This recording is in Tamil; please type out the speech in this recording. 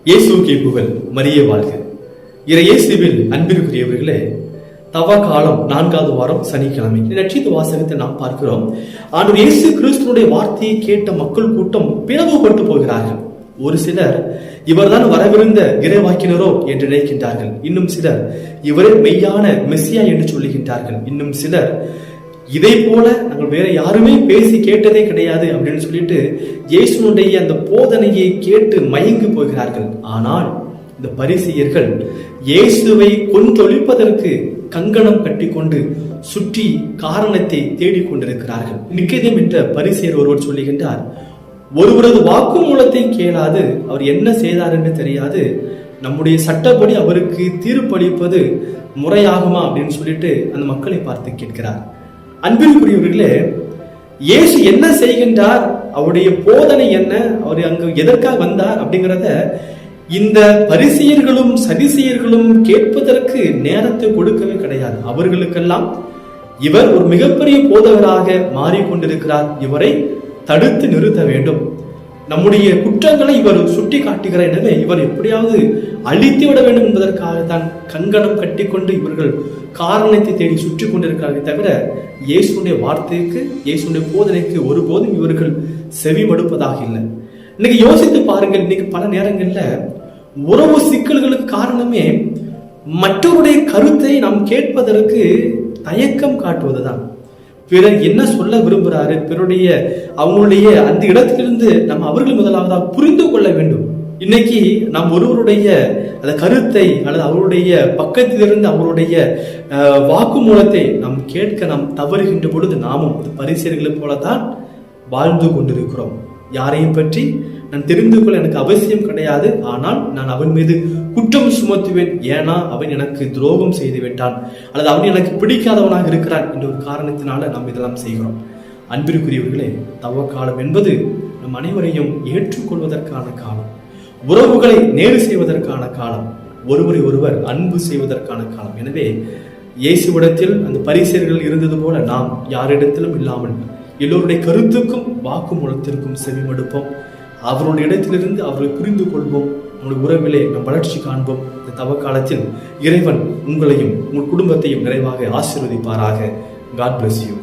இயேசுவுக்கே புகழ், மரியே வாழ்க. இயேசுவில் அன்பிற்குரியவர்களே, தவ காலம் 4வது வாரம் சனிக்கிழமை நட்சத்திர வாசகத்தை நாம் பார்க்கிறோம். ஆண்டவர் இயேசு கிறிஸ்துவினுடைய வார்த்தையை கேட்ட மக்கள் கூட்டம் பிளவுபட்டு போகிறார்கள். ஒரு சிலர் இவர்தான் வரவிருந்த இறைவாக்கினரோ என்று நினைக்கின்றார்கள். இன்னும் சிலர் இவரே மெய்யான மெஸ்ஸியா என்று சொல்லுகின்றார்கள். இன்னும் சிலர் இதை போல நாங்கள் வேற யாருமே பேசி கேட்டதே கிடையாது அப்படின்னு சொல்லிட்டு இயேசுனுடைய அந்த போதனையை கேட்டு மயங்கி போகிறார்கள். ஆனால் இந்த பரிசேயர்கள் இயேசுவை கொன்றொழிப்பதற்கு கங்கணம் கட்டிக்கொண்டு சுற்றி காரணத்தை தேடிக் கொண்டிருக்கிறார்கள். நிக்கதேம் என்ற பரிசேயர் ஒருவர் சொல்லுகின்றார், ஒருவரது வாக்குமூலத்தை கேளாது அவர் என்ன செய்தார் என்று தெரியாது, நம்முடைய சட்டப்படி அவருக்கு தீர்ப்பளிப்பது முறையாகுமா அப்படின்னு சொல்லிட்டு அந்த மக்களை பார்த்து கேட்கிறார். அன்பிற்குரியவர்களே, இயேசு என்ன செய்கின்றார், அவருடைய போதனை என்ன, அவர் அங்கு எதற்காக வந்தார் அப்படிங்கிறத இந்த பரிசேயர்களும் சதிசேயர்களும் கேட்பதற்கு நேரத்தை கொடுக்கவே கிடையாது. அவர்களுக்கெல்லாம் இவர் ஒரு மிகப்பெரிய போதகராக மாறிக்கொண்டிருக்கிறார், இவரை தடுத்து நிறுத்த வேண்டும், நம்முடைய குற்றங்களை இவர் சுட்டி காட்டுகிறார், எனவே இவர் எப்படியாவது அழித்து விட வேண்டும் என்பதற்காகத்தான் கங்கணம் கட்டிக்கொண்டு இவர்கள் காரணத்தை தேடி சுற்றி கொண்டிருக்கிறார்கள். தவிர இயேசுடைய வார்த்தைக்கு, இயேசுடைய போதனைக்கு ஒருபோதும் இவர்கள் செவி மடுப்பதாக இல்லை. இன்னைக்கு யோசித்து பாருங்கள், இன்னைக்கு பல நேரங்கள்ல உறவு சிக்கல்களுக்கு காரணமே மற்றவருடைய கருத்தை நாம் கேட்பதற்கு தயக்கம் காட்டுவதுதான். பிறர் என்ன சொல்ல விரும்புகிறாரு, பிறருடைய அவங்களுடைய அந்த இடத்திலிருந்து நம்ம அவர்கள் முதலாவதாக புரிந்து கொள்ள வேண்டும். இன்னைக்கு நாம் ஒருவருடைய அந்த கருத்தை அல்லது அவருடைய பக்கத்திலிருந்து அவருடைய வாக்குமூலத்தை நாம் கேட்க நாம் தவறுகின்ற பொழுது நாமும் பரிசேயர்களை போலத்தான் வாழ்ந்து கொண்டிருக்கிறோம். யாரையும் பற்றி நான் தெரிந்து கொள்ள எனக்கு அவசியம் கிடையாது, ஆனால் நான் அவன் மீது குற்றம் சுமத்துவேன், ஏன்னா அவன் எனக்கு துரோகம் செய்து விட்டான் அல்லது அவன் எனக்கு பிடிக்காதவனாக இருக்கிறான் என்ற ஒரு காரணத்தினால நாம் இதெல்லாம் செய்கிறோம். அன்பிற்குரியவர்களே, தவ காலம் என்பது நம் அனைவரையும் ஏற்றுக்கொள்வதற்கான காலம், உறவுகளை நேரு செய்வதற்கான காலம், ஒருவரை ஒருவர் அன்பு செய்வதற்கான காலம். எனவே இயேசுவிடத்தில் அந்த பரிசேயர்கள் இருந்தது போல நாம் யாரிடத்திலும் இல்லாமல் எல்லோருடைய கருத்துக்கும் வாக்குமூலத்திற்கும் செவிமடுப்போம். அவருடைய இடத்திலிருந்து அவர்களை புரிந்து கொள்வோம். நம்முடைய உறவிலே நம் வளர்ச்சி காண்போம். இந்த தவ காலத்தில் இறைவன் உங்களையும் உங்கள் குடும்பத்தையும் நிறைவாக ஆசீர்வதிப்பாராக. God bless you.